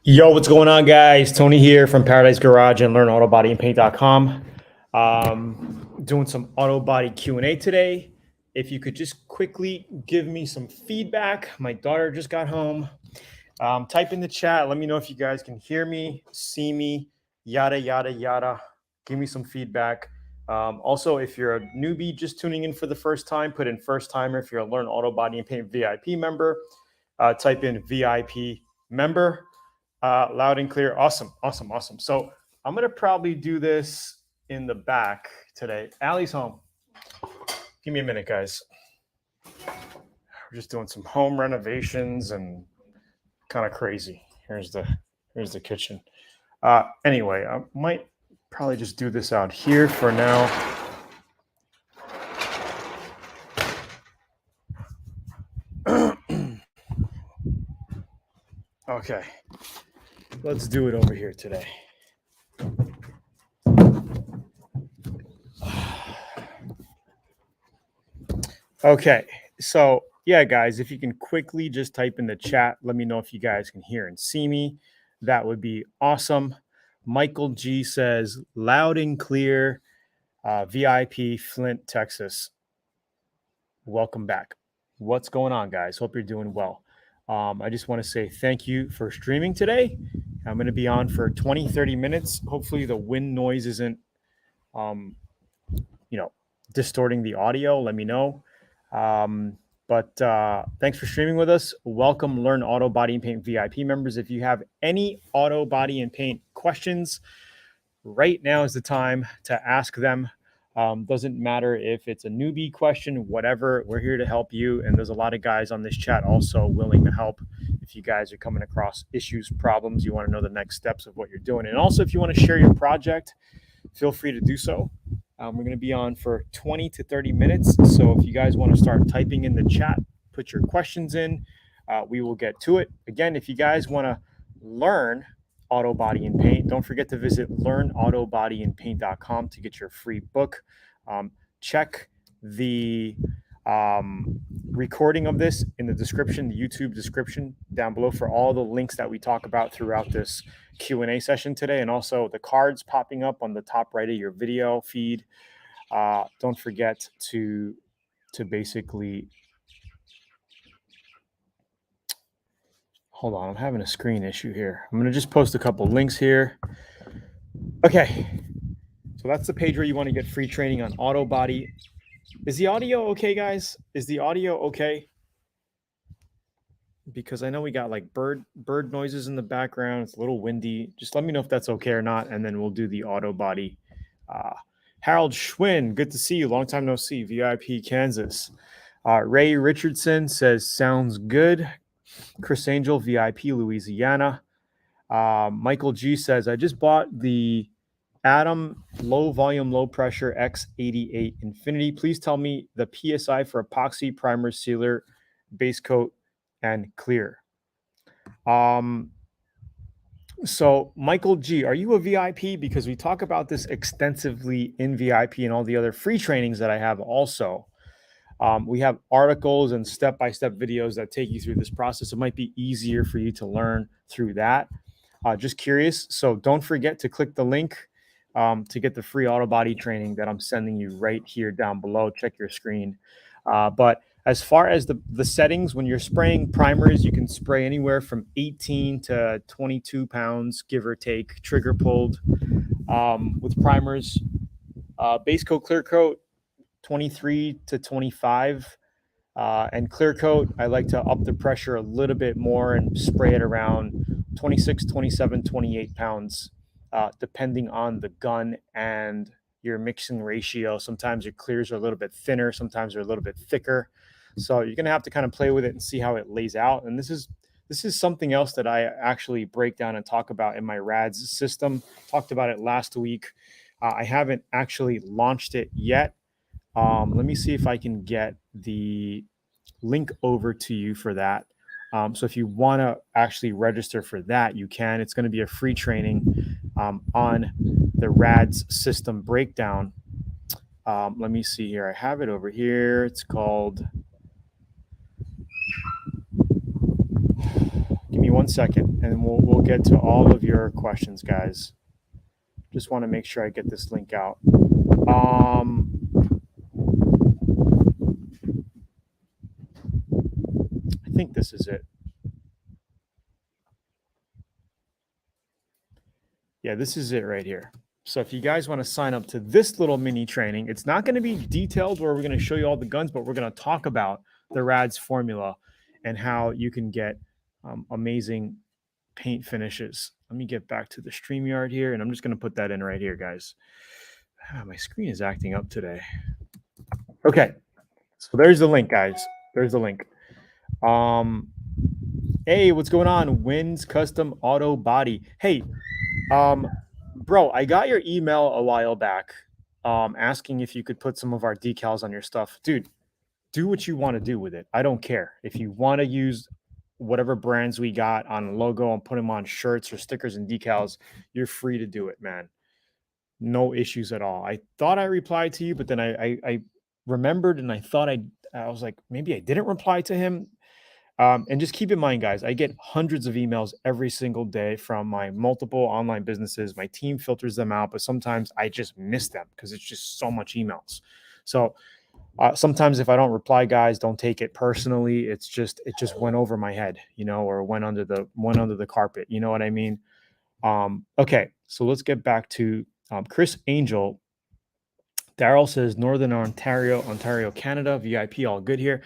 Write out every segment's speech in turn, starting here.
Yo, what's going on, guys? Tony here from Paradise Garage and LearnAutobodyandPaint.com. Doing some auto body Q&A today. If you could just quickly give me some feedback. My daughter just got home. Type in the chat. Let me know if you guys can hear me, see me, yada, yada, yada. Give me some feedback. Also, if you're a newbie just tuning in for the first time, put in first timer. If you're a Learn Auto Body and Paint VIP member, type in VIP member. Loud and clear. Awesome. So I'm going to probably do this in the back today. Allie's home. Give me a minute, guys. We're just doing some home renovations and kind of crazy. Here's the kitchen. Anyway, I might probably just do this out here for now. Okay. Let's do it over here today. Okay, so yeah, guys, if you can quickly just type in the chat, let me know if you guys can hear and see me. That would be awesome. Michael G says, loud and clear, VIP, Flint, Texas. Welcome back. What's going on, guys? Hope you're doing well. I just want to say thank you for streaming today. I'm going to be on for 20, 30 minutes. Hopefully the wind noise isn't, distorting the audio. Let me know. But thanks for streaming with us. Welcome, Learn Auto Body and Paint VIP members. If you have any auto body and paint questions, right now is the time to ask them. Doesn't matter if it's a newbie question, whatever, we're here to help you. And there's a lot of guys on this chat also willing to help. If you guys are coming across issues, problems, you want to know the next steps of what you're doing. And also, if you want to share your project, feel free to do so. We're going to be on for 20 to 30 minutes. So if you guys want to start typing in the chat, put your questions in, we will get to it. Again, if you guys want to learn auto body and paint, don't forget to visit learnautobodyandpaint.com to get your free book. Check the recording of this in the description, the YouTube description down below for all the links that we talk about throughout this Q&A session today, and also the cards popping up on the top right of your video feed. Don't forget to basically, hold on, I'm having a screen issue here. I'm going to just post a couple links here. Okay, so that's the page where you want to get free training on auto body. Is the audio okay, guys? Is the audio okay? Because I know we got like bird noises in the background. It's a little windy. Just let me know if that's okay or not, and then we'll do the auto body. Harold Schwinn, good to see you. Long time no see. VIP Kansas. Ray Richardson says sounds good. Chris Angel, VIP Louisiana. Michael G says I just bought the Atom low volume, low pressure X88 Infinity. Please tell me the PSI for epoxy, primer, sealer, base coat, and clear. So Michael G, are you a VIP? Because we talk about this extensively in VIP and all the other free trainings that I have also. We have articles and step-by-step videos that take you through this process. It might be easier for you to learn through that. Just curious. So don't forget to click the link to get the free auto body training that I'm sending you right here down below. Check your screen. But as far as the settings, when you're spraying primers, you can spray anywhere from 18 to 22 pounds, give or take, trigger pulled. With primers, base coat, clear coat, 23 to 25. And clear coat, I like to up the pressure a little bit more and spray it around 26, 27, 28 pounds, depending on the gun and your mixing ratio. Sometimes your clears are a little bit thinner, sometimes they're a little bit thicker. So you're going to have to kind of play with it and see how it lays out. And this is something else that I actually break down and talk about in my RADS system. Talked about it last week. I haven't actually launched it yet. Let me see if I can get the link over to you for that. So if you want to actually register for that, you can. It's going to be a free training on the RADS system breakdown. Let me see here. I have it over here. It's called... Give me 1 second, and we'll get to all of your questions, guys. Just want to make sure I get this link out. I think this is it. Yeah, this is it right here. So if you guys want to sign up to this little mini training, it's not going to be detailed where we're going to show you all the guns, but we're going to talk about the RADS formula and how you can get amazing paint finishes. Let me get back to the StreamYard here, and I'm just going to put that in right here, guys. My screen is acting up today. Okay, so there's the link, guys. There's the link. Hey, what's going on? Wins Custom Auto Body. Hey, bro, I got your email a while back asking if you could put some of our decals on your stuff. Dude, do what you want to do with it. I don't care. If you want to use whatever brands we got on a logo and put them on shirts or stickers and decals, you're free to do it, man. No issues at all. I thought I replied to you, but then I remembered and I thought I was like, maybe I didn't reply to him. And just keep in mind, guys, I get hundreds of emails every single day from my multiple online businesses. My team filters them out, but sometimes I just miss them because it's just so much emails. So sometimes if I don't reply, guys, don't take it personally. It just went over my head, you know, or went under the carpet. You know what I mean? Okay, so let's get back to Chris Angel. Daryl says Northern Ontario, Canada, VIP, all good here.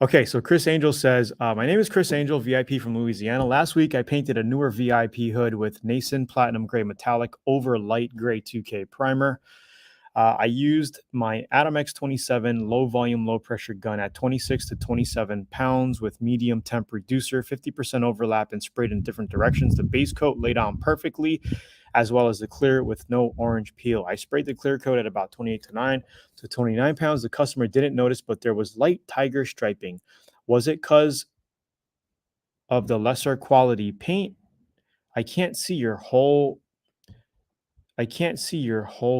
Okay, so Chris Angel says, my name is Chris Angel, VIP from Louisiana. Last week, I painted a newer VIP hood with Nason Platinum Gray Metallic over light gray 2K primer. I used my Atom X87 low volume, low pressure gun at 26 to 27 pounds with medium temp reducer, 50% overlap, and sprayed in different directions. The base coat laid on perfectly, as well as the clear with no orange peel. I sprayed the clear coat at about 28 to 29 pounds. The customer didn't notice, but there was light tiger striping. Was it because of the lesser quality paint? I can't see your whole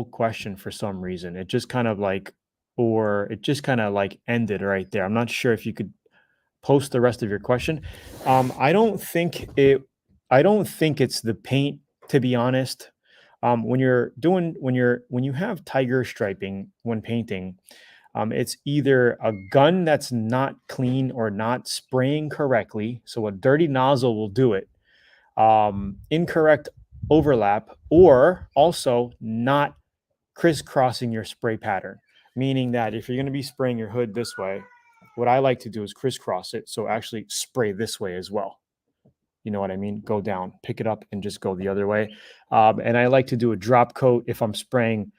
question for some reason. It just kind of like ended right there. I'm not sure if you could post the rest of your question. I don't think it's the paint, to be honest. When you have tiger striping when painting, it's either a gun that's not clean or not spraying correctly. So a dirty nozzle will do it. Incorrect overlap, or also not crisscrossing your spray pattern, meaning that if you're going to be spraying your hood this way, what I like to do is crisscross it. So actually spray this way as well. You know what I mean? Go down, pick it up, and just go the other way. And I like to do a drop coat if I'm spraying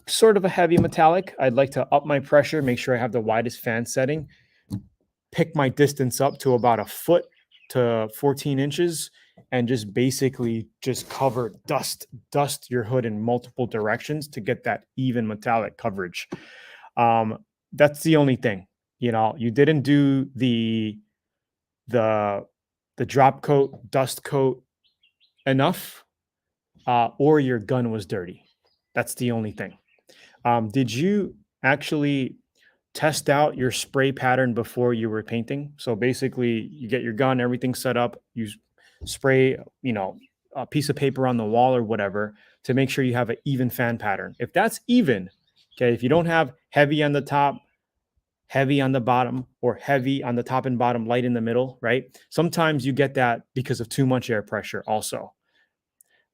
sort of a heavy metallic. I'd like to up my pressure, make sure I have the widest fan setting, pick my distance up to about a foot to 14 inches, and just basically just cover dust your hood in multiple directions to get that even metallic coverage. That's the only thing. You know, you didn't do the drop coat, dust coat enough, or your gun was dirty. That's the only thing. Did you actually test out your spray pattern before you were painting? So basically you get your gun, everything set up, you spray, you know, a piece of paper on the wall or whatever to make sure you have an even fan pattern. If that's even, okay, if you don't have heavy on the top, heavy on the bottom, or heavy on the top and bottom, light in the middle, right? Sometimes you get that because of too much air pressure also.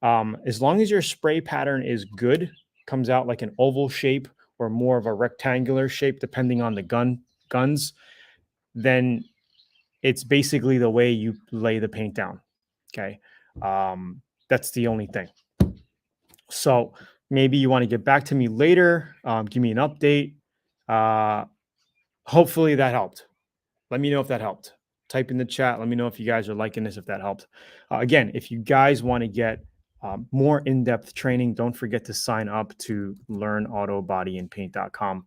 As long as your spray pattern is good, comes out like an oval shape or more of a rectangular shape, depending on the guns, then it's basically the way you lay the paint down. Okay. That's the only thing. So maybe you want to get back to me later. Give me an update. Hopefully that helped. Let me know if that helped. Type in the chat. Let me know if you guys are liking this, if that helped. Again, if you guys want to get more in-depth training, don't forget to sign up to learnautobodyandpaint.com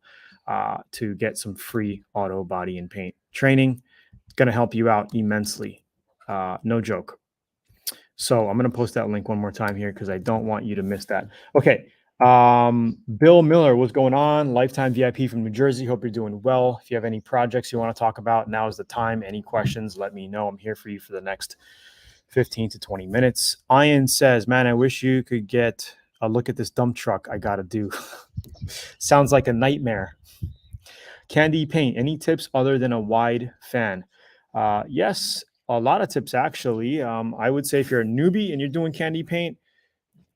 to get some free auto body and paint training. It's going to help you out immensely. No joke. So I'm going to post that link one more time here because I don't want you to miss that. Okay. Bill Miller, what's going on? Lifetime VIP from New Jersey. Hope you're doing well. If you have any projects you want to talk about, now is the time. Any questions, let me know. I'm here for you for the next 15 to 20 minutes. Ian says, man, I wish you could get a look at this dump truck I got to do. Sounds like a nightmare. Candy paint, any tips other than a wide fan? Yes, a lot of tips actually. I would say if you're a newbie and you're doing candy paint,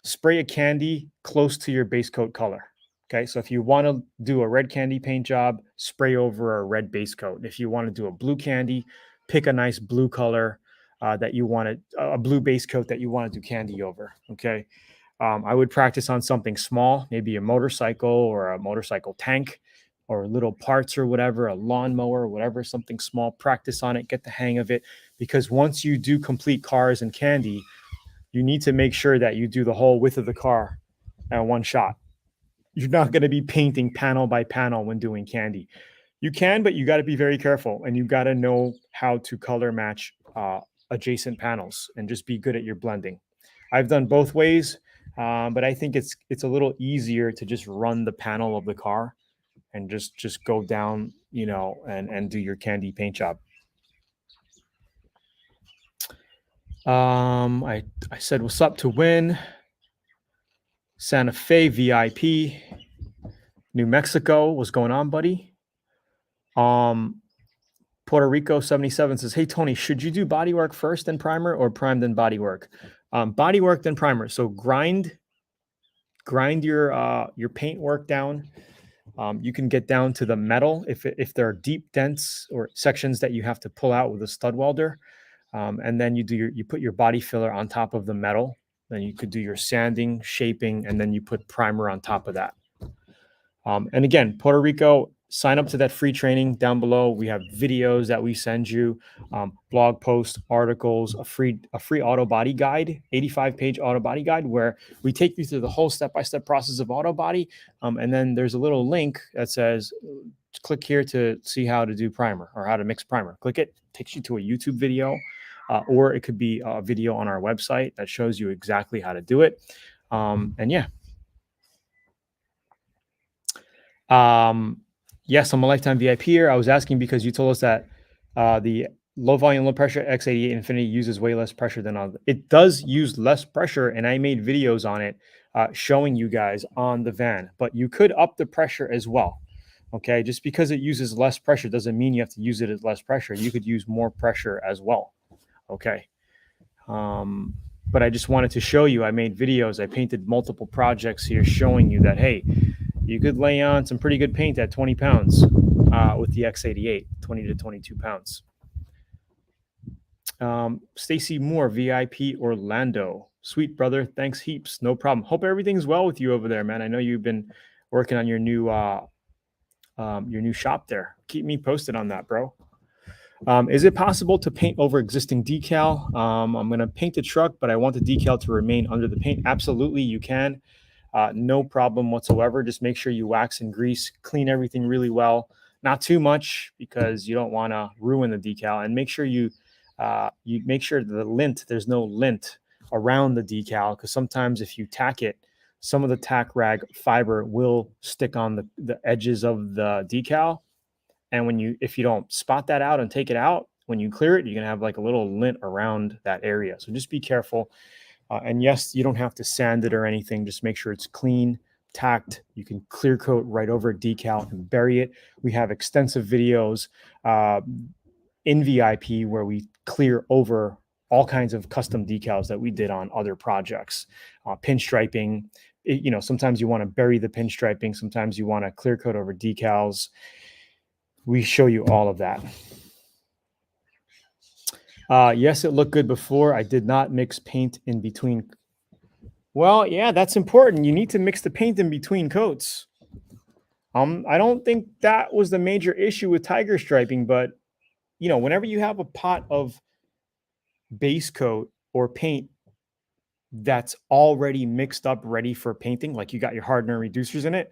spray a candy close to your base coat color. Okay, so if you want to do a red candy paint job, spray over a red base coat. If you want to do a blue candy, pick a nice blue color that you want a blue base coat that you want to do candy over. Okay, I would practice on something small, maybe a motorcycle or a motorcycle tank or little parts or whatever, a lawnmower or whatever, something small. Practice on it, get the hang of it. Because once you do complete cars and candy, you need to make sure that you do the whole width of the car at one shot. You're not going to be painting panel by panel when doing candy. You can, but you got to be very careful and you got to know how to color match adjacent panels and just be good at your blending. I've done both ways, but I think it's a little easier to just run the panel of the car and just go down, you know, and do your candy paint job. I said what's up to Win. Santa Fe VIP. New Mexico, what's going on, buddy? Puerto Rico 77 says, hey Tony, should you do bodywork first then primer or prime then bodywork? Bodywork then primer. So grind your paint work down. You can get down to the metal if there are deep dents or sections that you have to pull out with a stud welder. And then you put your body filler on top of the metal. Then you could do your sanding, shaping, and then you put primer on top of that. And again, Puerto Rico, sign up to that free training down below. We have videos that we send you, blog posts, articles, a free Autobody guide, 85-page Autobody guide, where we take you through the whole step-by-step process of Autobody. And then there's a little link that says, click here to see how to do primer or how to mix primer. Click it, takes you to a YouTube video, or it could be a video on our website that shows you exactly how to do it. And yeah. Yes, I'm a lifetime VIP here. I was asking because you told us that the low volume, low pressure X88 Infinity uses way less pressure than other. It does use less pressure, and I made videos on it showing you guys on the van. But you could up the pressure as well. Okay, just because it uses less pressure doesn't mean you have to use it at less pressure. You could use more pressure as well. Okay. But I just wanted to show you, I made videos, I painted multiple projects here showing you that, hey, you could lay on some pretty good paint at 20 pounds with the X88, 20 to 22 pounds. Stacy Moore, VIP Orlando. Sweet brother, thanks heaps. No problem. Hope everything's well with you over there, man. I know you've been working on your new shop there. Keep me posted on that, bro. Is it possible to paint over existing decal? I'm going to paint the truck, but I want the decal to remain under the paint. Absolutely, you can. No problem whatsoever. Just make sure you wax and grease, clean everything really well. Not too much because you don't want to ruin the decal. And make sure you make sure the lint, there's no lint around the decal, because sometimes if you tack it, some of the tack rag fiber will stick on the edges of the decal. And if you don't spot that out and take it out, when you clear it, you're going to have like a little lint around that area. So just be careful. And yes, you don't have to sand it or anything. Just make sure it's clean, tacked. You can clear coat right over decal and bury it. We have extensive videos in VIP where we clear over all kinds of custom decals that we did on other projects. Pinstriping, sometimes you want to bury the pinstriping. Sometimes you want to clear coat over decals. We show you all of that. Yes, it looked good before. I did not mix paint in between. Well, yeah, that's important. You need to mix the paint in between coats. I don't think that was the major issue with tiger striping, but whenever you have a pot of base coat or paint that's already mixed up, ready for painting, like you got your hardener and reducers in it,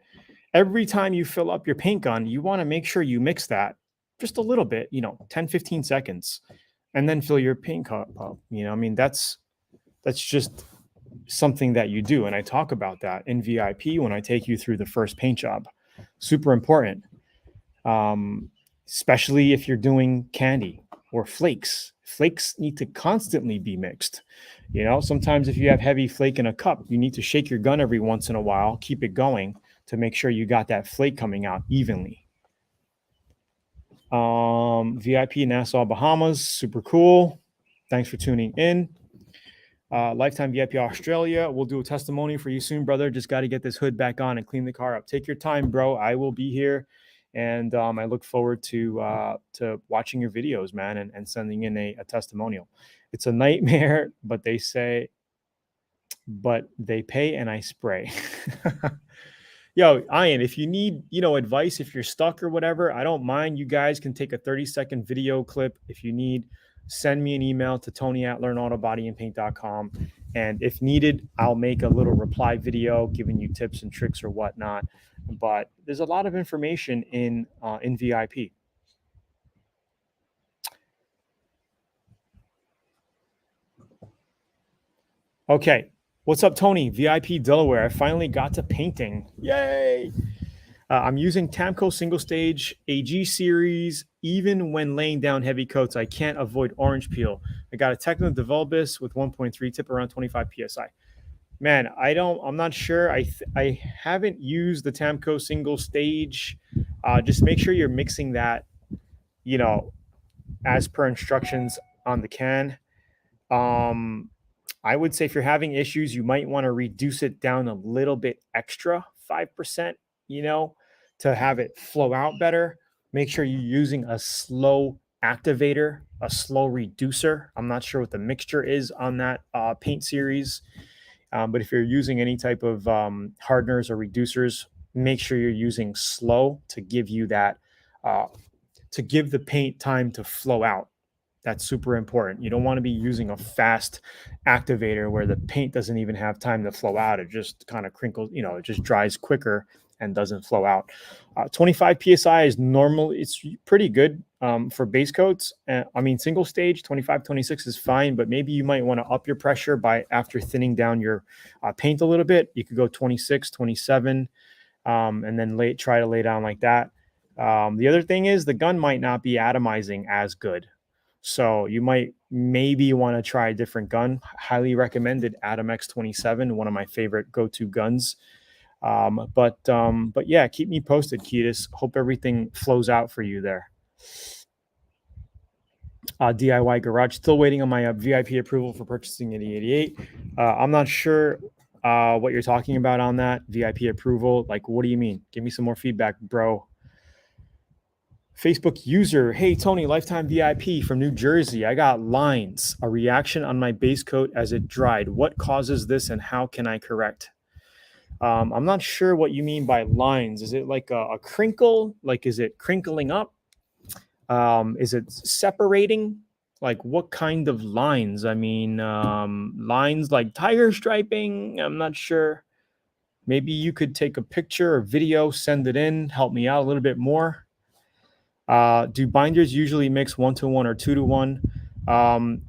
every time you fill up your paint gun, you want to make sure you mix that just a little bit, 10, 15 seconds, and then fill your paint cup up. That's just something that you do. And I talk about that in VIP when I take you through the first paint job. Super important, especially if you're doing candy. or flakes. Flakes need to constantly be mixed. You know, sometimes if you have heavy flake in a cup, you need to shake your gun every once in a while, keep it going to make sure you got that flake coming out evenly. VIP Nassau, Bahamas, super cool. Thanks for tuning in. Lifetime VIP Australia. We'll do a testimony for you soon, brother. Just got to get this hood back on and clean the car up. Take your time, bro. I will be here, and I look forward to watching your videos, man, and sending in a testimonial. It's a nightmare, but they pay and I spray. Yo, Ian, if you need, advice, if you're stuck or whatever, I don't mind. You guys can take a 30-second video clip if you need. Send me an email to tony@learnautobodyandpaint.com. And if needed, I'll make a little reply video giving you tips and tricks or whatnot. But there's a lot of information in VIP. Okay. What's up, Tony? VIP Delaware. I finally got to painting. Yay! I'm using Tamco single stage AG series. Even when laying down heavy coats, I can't avoid orange peel. I got a Techno Developus with 1.3 tip around 25 PSI. Man, I'm not sure. I haven't used the Tamco single stage. Just make sure you're mixing that, as per instructions on the can. I would say if you're having issues, you might want to reduce it down a little bit extra, 5%, to have it flow out better. Make sure you're using a slow activator, a slow reducer. I'm not sure what the mixture is on that paint series. But if you're using any type of hardeners or reducers, make sure you're using slow to give you that, to give the paint time to flow out. That's super important. You don't want to be using a fast activator where the paint doesn't even have time to flow out. It just kind of crinkles, it just dries quicker and doesn't flow out. 25 PSI is normal. It's pretty good for base coats. Single stage, 25, 26 is fine, but maybe you might want to up your pressure after thinning down your paint a little bit. You could go 26, 27, and then try to lay down like that. The other thing is the gun might not be atomizing as good. So you might maybe want to try a different gun. Highly recommended Atom X87, one of my favorite go-to guns. But yeah, keep me posted, Ketis. Hope everything flows out for you there. DIY Garage, still waiting on my VIP approval for purchasing an E88. I'm not sure what you're talking about on that VIP approval. Like, what do you mean? Give me some more feedback, bro. Facebook user, hey, Tony, lifetime VIP from New Jersey. I got lines, a reaction on my base coat as it dried. What causes this and how can I correct? I'm not sure what you mean by lines. Is it like a crinkle? Like, is it crinkling up? Is it separating? Like, what kind of lines? Lines like tiger striping? I'm not sure. Maybe you could take a picture or video, send it in, help me out a little bit more. Do binders usually mix 1-to-1 or 2-to-1?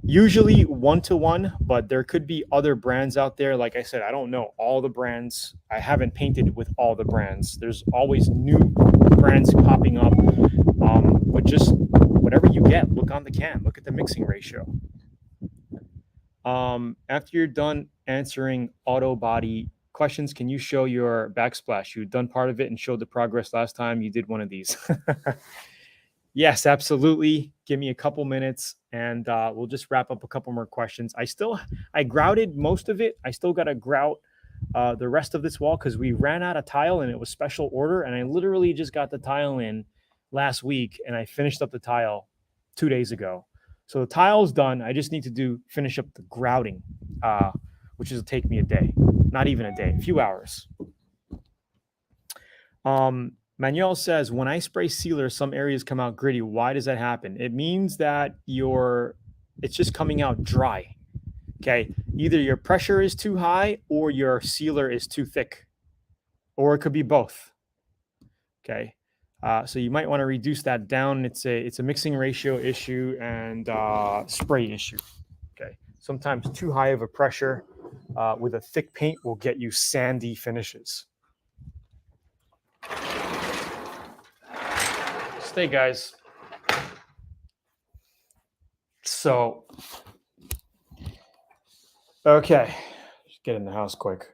Usually 1-to-1, but there could be other brands out there. Like I said, I don't know all the brands. I haven't painted with all the brands. There's always new brands popping up. But just whatever you get, look on the can. Look at the mixing ratio. After you're done answering Autobody questions, can you show your backsplash? You've done part of it and showed the progress last time you did one of these. Yes, absolutely. Give me a couple minutes and we'll just wrap up a couple more questions. I grouted most of it. I still got to grout the rest of this wall because we ran out of tile and it was special order. And I literally just got the tile in last week and I finished up the tile 2 days ago. So the tile's done. I just need to finish up the grouting, which will take me a day. Not even a day, a few hours. Manuel says, when I spray sealer, some areas come out gritty. Why does that happen? It means that it's just coming out dry. Okay. Either your pressure is too high or your sealer is too thick, or it could be both. Okay. So you might want to reduce that down. It's a mixing ratio issue and spray issue. Okay. Sometimes too high of a pressure with a thick paint will get you sandy finishes. Stay, guys. So, okay, just get in the house quick.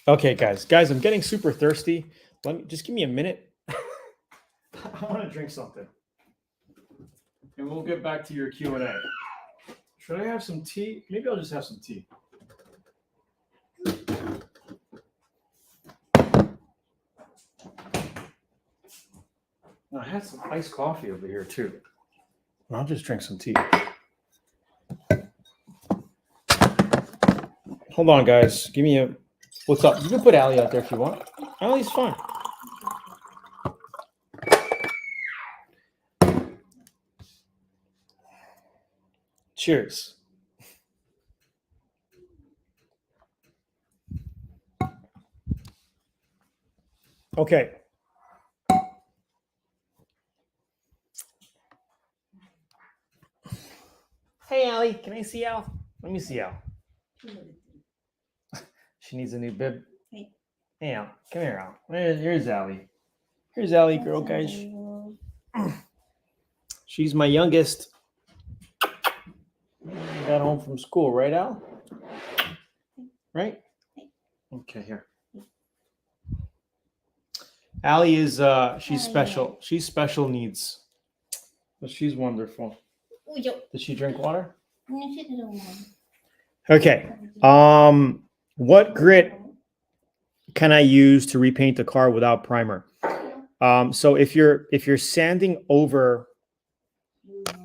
Okay, guys, I'm getting super thirsty. Let me just give me a minute. I want to drink something, and we'll get back to your Q&A. Should I have some tea? Maybe I'll just have some tea. I had some iced coffee over here too. I'll just drink some tea. Hold on, guys. Give me a. What's up? You can put Allie out there if you want. Allie's fine. Cheers. Okay. Hey, Allie. Can I see Al? Let me see Al. She needs a new bib. Hey, Al. Come here, Al. Here's Allie. Here's Allie, girl, guys. She's my youngest. Got home from school, right, Al? Right? Okay, here. Allie is she's special. She's special needs. But she's wonderful. Did she drink water? Okay. What grit can I use to repaint the car without primer? So if you're sanding over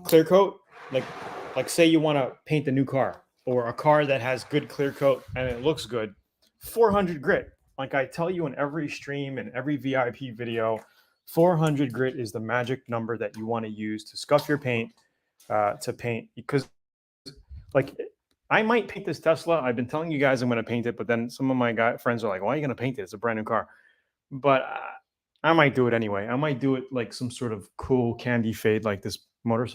clear coat, like say you want to paint a new car or a car that has good clear coat and it looks good, 400 grit. Like I tell you in every stream and every VIP video, 400 grit is the magic number that you want to use to scuff your paint, to paint. Because like I might paint this Tesla. I've been telling you guys I'm going to paint it, but then some of my friends are like, why are you going to paint it? It's a brand new car. But I might do it anyway. I might do it like some sort of cool candy fade, like this moped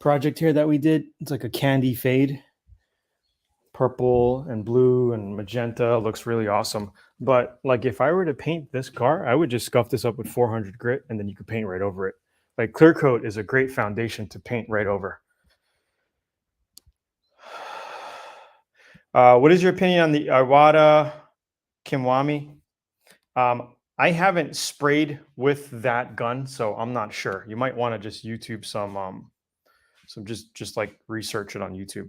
project here that we did. It's like a candy fade, purple and blue and magenta. Looks really awesome. But like if I were to paint this car, I would just scuff this up with 400 grit and then you could paint right over it. Like clear coat is a great foundation to paint right over. What is your opinion on the Iwata Kimwami? I haven't sprayed with that gun, so I'm not sure. You might want to just YouTube some just like research it on YouTube.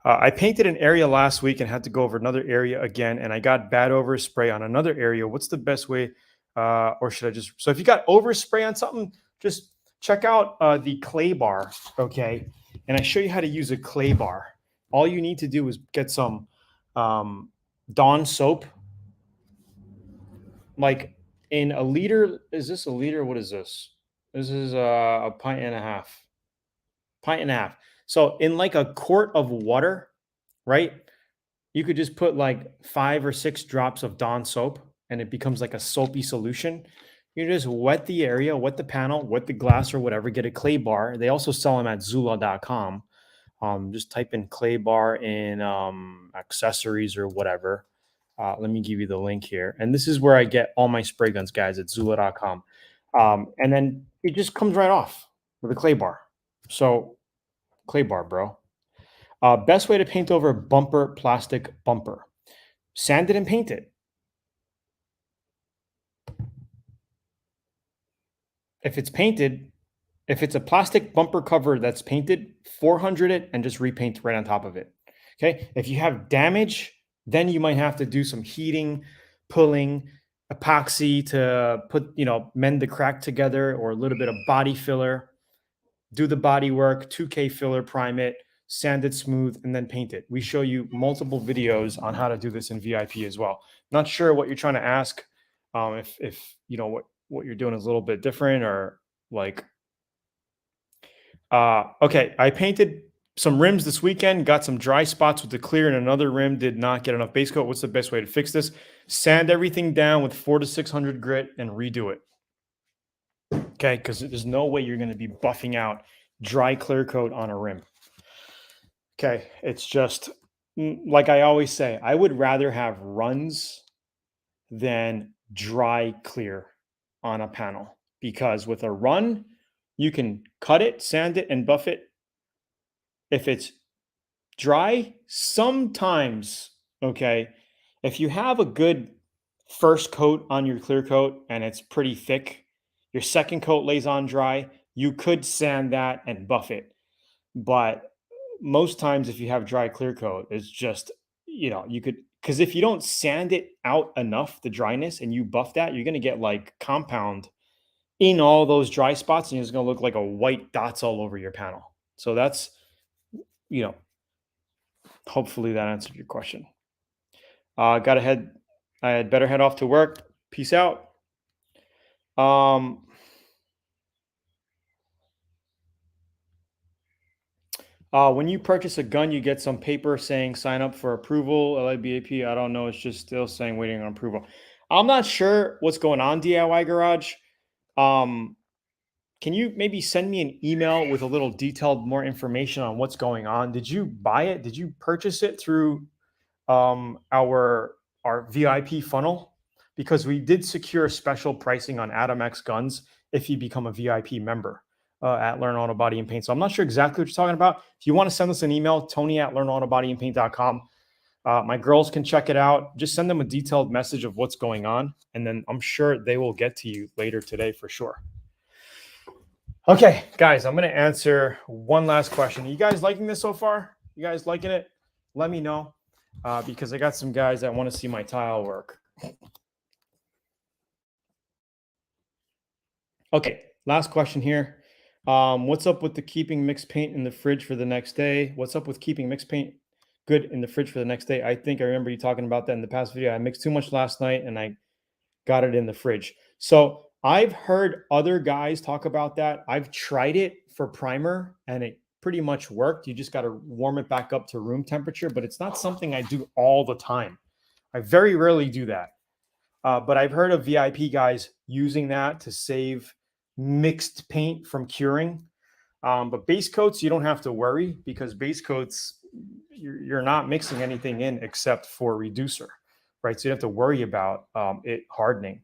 I painted an area last week and had to go over another area again, and I got bad overspray on another area. What's the best way? Or should I just? So if you got overspray on something, just check out the clay bar, okay? And I show you how to use a clay bar. All you need to do is get some Dawn soap. Like in a liter, is this a liter? What is this? This is a pint and a half. Pint and a half. So in like a quart of water, right? You could just put like 5 or 6 drops of Dawn soap and it becomes like a soapy solution. You just wet the area, wet the panel, wet the glass or whatever, get a clay bar. They also sell them at Zula.com. Just type in clay bar in accessories or whatever. Let me give you the link here. And this is where I get all my spray guns, guys, at Zula.com. And then it just comes right off with a clay bar. So clay bar, bro. Best way to paint over bumper, plastic bumper. Sand it and paint it. If it's painted, if it's a plastic bumper cover that's painted, 400 it and just repaint right on top of it. Okay. If you have damage, then you might have to do some heating, pulling, epoxy to put, mend the crack together, or a little bit of body filler. Do the body work, 2K filler, prime it, sand it smooth, and then paint it. We show you multiple videos on how to do this in VIP as well. Not sure what you're trying to ask. If what you're doing is a little bit different, or like, okay, I painted some rims this weekend, got some dry spots with the clear, and another rim did not get enough base coat. What's the best way to fix this? Sand everything down with 400 to 600 grit and redo it. Okay, because there's no way you're going to be buffing out dry clear coat on a rim. Okay, it's just like I always say, I would rather have runs than dry clear. on a panel, because with a run, you can cut it, sand it, and buff it. If it's dry, sometimes, okay, if you have a good first coat on your clear coat and it's pretty thick, your second coat lays on dry, you could sand that and buff it. But most times, if you have dry clear coat, it's just, you could, because if you don't sand it out enough, the dryness, and you buff that, you're going to get like compound in all those dry spots, and it's going to look like a white dots all over your panel. So that's, you know, hopefully that answered your question. Got to head. I had better head off to work. Peace out. When you purchase a gun, you get some paper saying sign up for approval, LIBAP. I don't know. It's just still saying waiting on approval. I'm not sure what's going on, DIY Garage. Can you maybe send me an email with a little detailed more information on what's going on? Did you buy it? Did you purchase it through our VIP funnel? Because we did secure special pricing on Atom X guns if you become a VIP member at Learn Autobody and Paint. So I'm not sure exactly what you're talking about. If you want to send us an email, Tony@learnautobodyandpaint.com. My girls can check it out. Just send them a detailed message of what's going on, and then I'm sure they will get to you later today for sure. Okay, guys, I'm going to answer one last question. Are you guys liking this so far? You guys liking it? Let me know, because I got some guys that want to see my tile work. Okay, last question here. What's up with the keeping mixed paint in the fridge for the next day? What's up with keeping mixed paint good in the fridge for the next day? I think I remember you talking about that in the past video. I mixed too much last night and I got it in the fridge. So I've heard other guys talk about that. I've tried it for primer and it pretty much worked. You just got to warm it back up to room temperature, but it's not something I do all the time. I very rarely do that. But I've heard of VIP guys using that to save mixed paint from curing. But base coats, you don't have to worry, because base coats, you're not mixing anything in except for reducer, right? So you don't have to worry about it hardening.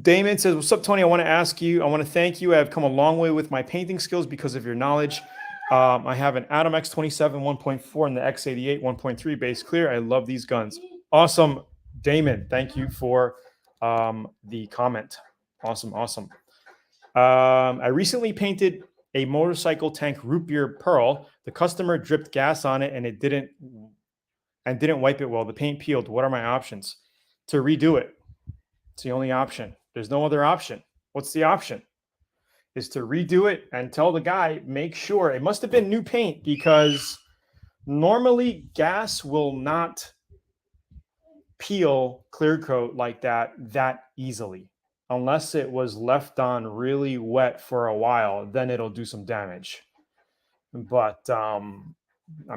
Damon says, what's up, Tony? I want to thank you. I've come a long way with my painting skills because of your knowledge. I have an Atom X87 1.4 and the X88 1.3 base clear. I love these guns. Awesome, Damon. Thank you for the comment. Awesome. I recently painted a motorcycle tank root beer pearl. The customer dripped gas on it and it didn't wipe it well. The paint peeled. What are my options? To redo it. It's the only option. There's no other option. What's the option? Is to redo it and tell the guy, make sure it must have been new paint, because normally gas will not peel clear coat like that easily. Unless it was left on really wet for a while, then it'll do some damage. But I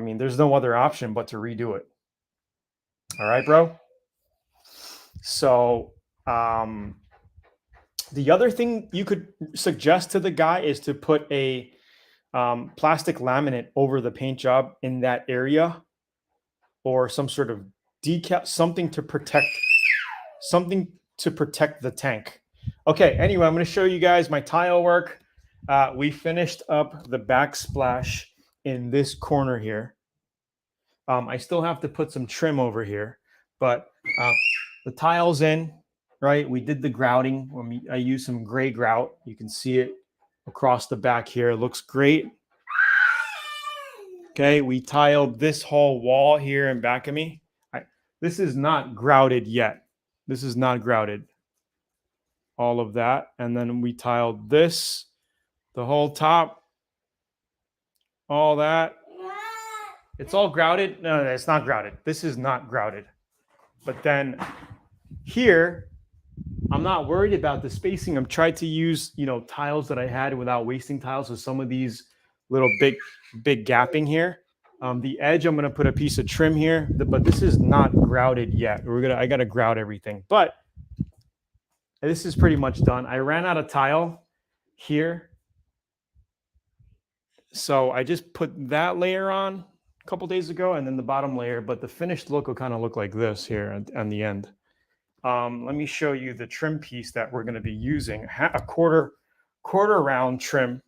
mean, there's no other option but to redo it. All right, bro. So the other thing you could suggest to the guy is to put a plastic laminate over the paint job in that area, or some sort of decal, something to protect the tank. Okay, anyway, I'm going to show you guys my tile work. We finished up the backsplash in this corner here. I still have to put some trim over here, but the tile's in, right? We did the grouting. I used some gray grout. You can see it across the back here. It looks great. Okay, we tiled this whole wall here in back of me. This is not grouted yet. This is not grouted. All of that. And then we tiled this, the whole top, all that. It's all grouted. No, it's not grouted. This is not grouted. But then here, I'm not worried about the spacing. I'm trying to use, tiles that I had without wasting tiles. So some of these little big gapping here. The edge, I'm going to put a piece of trim here, but this is not grouted yet. I got to grout everything, but this is pretty much done. I ran out of tile here, so I just put that layer on a couple days ago, and then the bottom layer, but the finished look will kind of look like this here on the end. let me show you the trim piece that we're going to be using. A quarter round trim.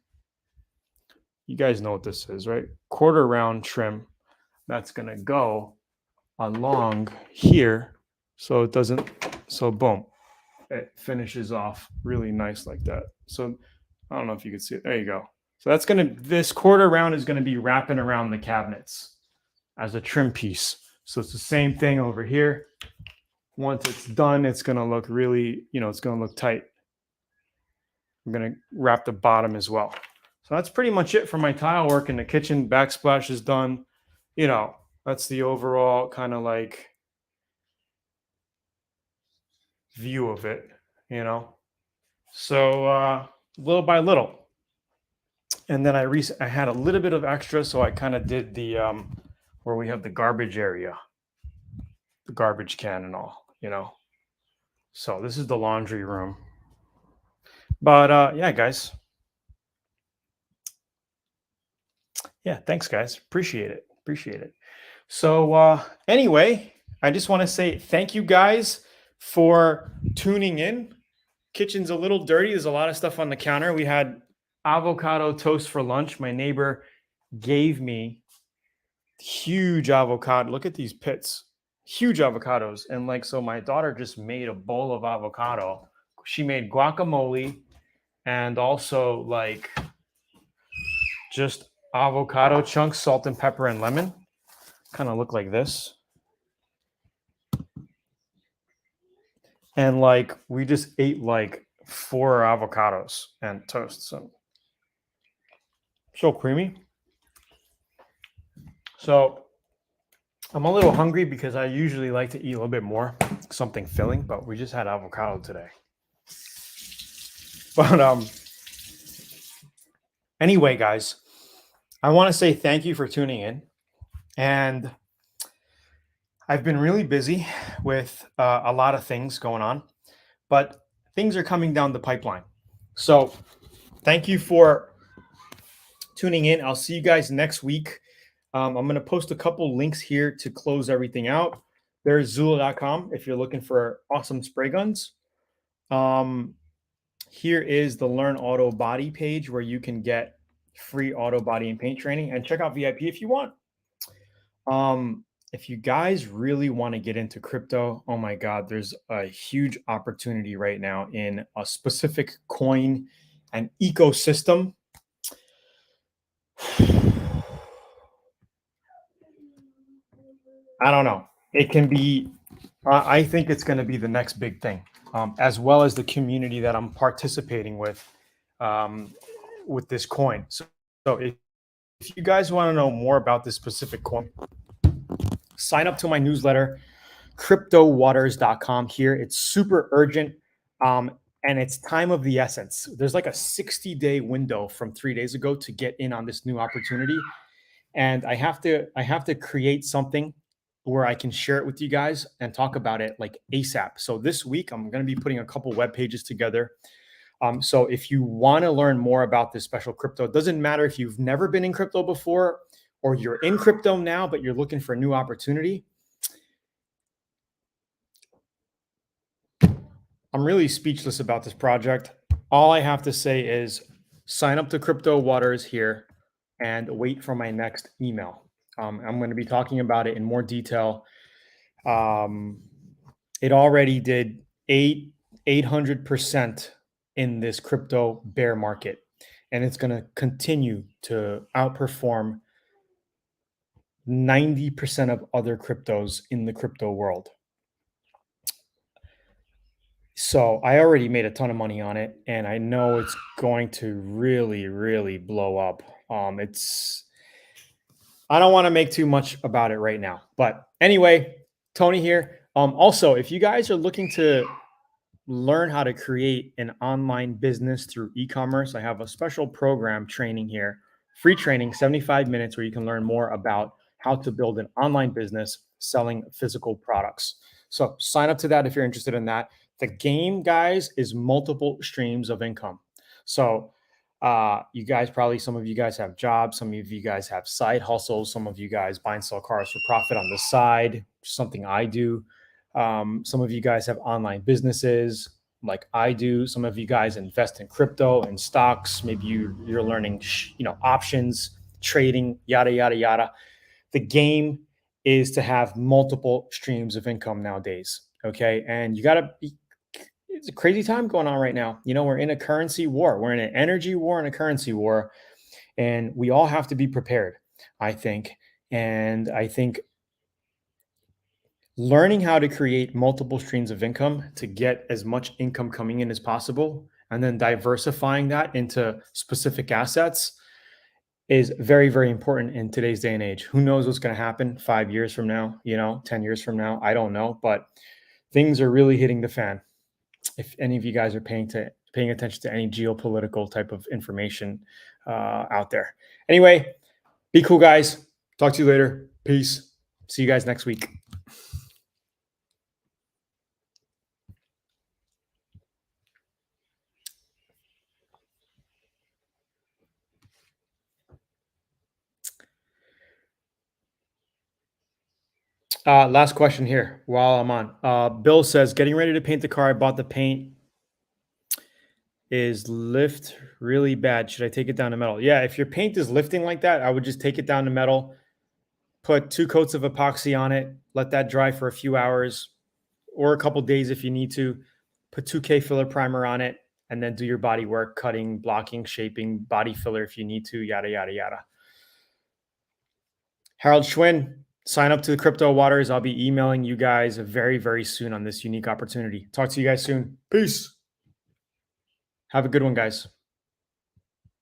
You guys know what this is, right? Quarter round trim. That's going to go along here, so it doesn't. So boom, it finishes off really nice like that. So I don't know if you can see it. There you go. So that's going to, this quarter round is going to be wrapping around the cabinets as a trim piece. So it's the same thing over here. Once it's done, it's going to look really, it's going to look tight. I'm going to wrap the bottom as well. So that's pretty much it for my tile work in the kitchen. Backsplash is done. That's the overall kind of like view of it, So little by little. And then I had a little bit of extra, so I kind of did the where we have the garbage area, the garbage can and all, So this is the laundry room. But yeah, guys. Yeah, thanks, guys. Appreciate it. So anyway, I just want to say thank you guys for tuning in. Kitchen's a little dirty. There's a lot of stuff on the counter. We had avocado toast for lunch. My neighbor gave me huge avocado. Look at these pits, huge avocados. And so my daughter just made a bowl of avocado. She made guacamole and also just avocado chunks, salt and pepper and lemon. Kind of look like this. And we just ate 4 avocados and toast. So creamy. So I'm a little hungry because I usually like to eat a little bit more, something filling, but we just had avocado today. But anyway, guys, I want to say thank you for tuning in. And I've been really busy with a lot of things going on, but things are coming down the pipeline. So thank you for tuning in. I'll see you guys next week. I'm going to post a couple links here to close everything out. There's Zula.com if you're looking for awesome spray guns. Here is the Learn Autobody page where you can get free auto body and paint training, and check out VIP if you want. If you guys really want to get into crypto, oh my God, there's a huge opportunity right now in a specific coin and ecosystem. I don't know. It can be, I think it's going to be the next big thing, as well as the community that I'm participating with this coin. So if you guys want to know more about this specific coin, sign up to my newsletter, cryptowaters.com here. It's super urgent. And it's time of the essence. There's a 60-day window from 3 days ago to get in on this new opportunity. And I have to create something where I can share it with you guys and talk about it ASAP. So this week, I'm going to be putting a couple web pages together. So if you want to learn more about this special crypto, it doesn't matter if you've never been in crypto before or you're in crypto now, but you're looking for a new opportunity. I'm really speechless about this project. All I have to say is sign up to Crypto Waters here and wait for my next email. I'm going to be talking about it in more detail. It already did 800% in this crypto bear market, and it's going to continue to outperform 90% of other cryptos in the crypto world. So I already made a ton of money on it, and I know it's going to really, really blow up. I don't want to make too much about it right now, but anyway, Tony here. Also, if you guys are looking to learn how to create an online business through e-commerce, I have a special program training here, free training, 75 minutes, where you can learn more about how to build an online business selling physical products. So sign up to that if you're interested in that. The game, guys, is multiple streams of income. So you guys, some of you guys have jobs. Some of you guys have side hustles. Some of you guys buy and sell cars for profit on the side, something I do. Some of you guys have online businesses like I do. Some of you guys invest in crypto and stocks. Maybe you're learning, options, trading, yada, yada, yada. The game is to have multiple streams of income nowadays. Okay. And you got to be, it's a crazy time going on right now. We're in a currency war, we're in an energy war and a currency war, and we all have to be prepared, I think. And I think learning how to create multiple streams of income to get as much income coming in as possible and then diversifying that into specific assets is very, very important in today's day and age. Who knows what's going to happen 5 years from now, 10 years from now? I don't know, but things are really hitting the fan. If any of you guys are paying attention to any geopolitical type of information out there. Anyway, be cool, guys. Talk to you later. Peace. See you guys next week. Last question here while I'm on. Bill says, getting ready to paint the car. I bought the paint. Is lift really bad? Should I take it down to metal? Yeah, if your paint is lifting like that, I would just take it down to metal, put 2 coats of epoxy on it, let that dry for a few hours or a couple days if you need to, put 2K filler primer on it, and then do your body work, cutting, blocking, shaping, body filler if you need to, yada, yada, yada. Harold Schwinn, sign up to the Crypto Waters. I'll be emailing you guys very, very soon on this unique opportunity. Talk to you guys soon. Peace. Have a good one, guys.